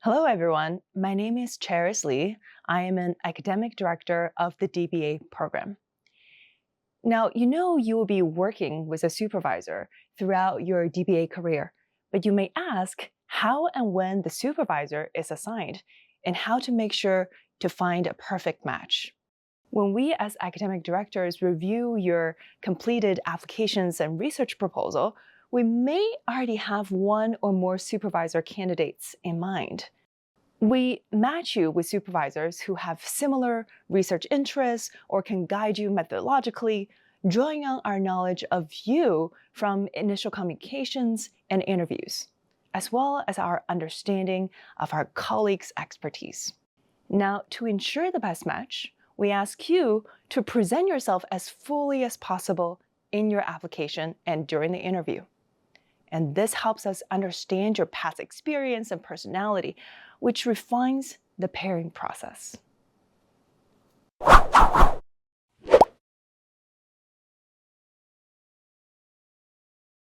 Hello, everyone. My name is Charis Lee. I am an academic director of the DBA program. Now, you will be working with a supervisor throughout your DBA career, but you may ask how and when the supervisor is assigned and how to make sure to find a perfect match. When we as academic directors review your completed applications and research proposal, we may already have one or more supervisor candidates in mind. We match you with supervisors who have similar research interests or can guide you methodologically, drawing on our knowledge of you from initial communications and interviews, as well as our understanding of our colleagues' expertise. Now, to ensure the best match, we ask you to present yourself as fully as possible in your application and during the interview. And this helps us understand your past experience and personality, which refines the pairing process.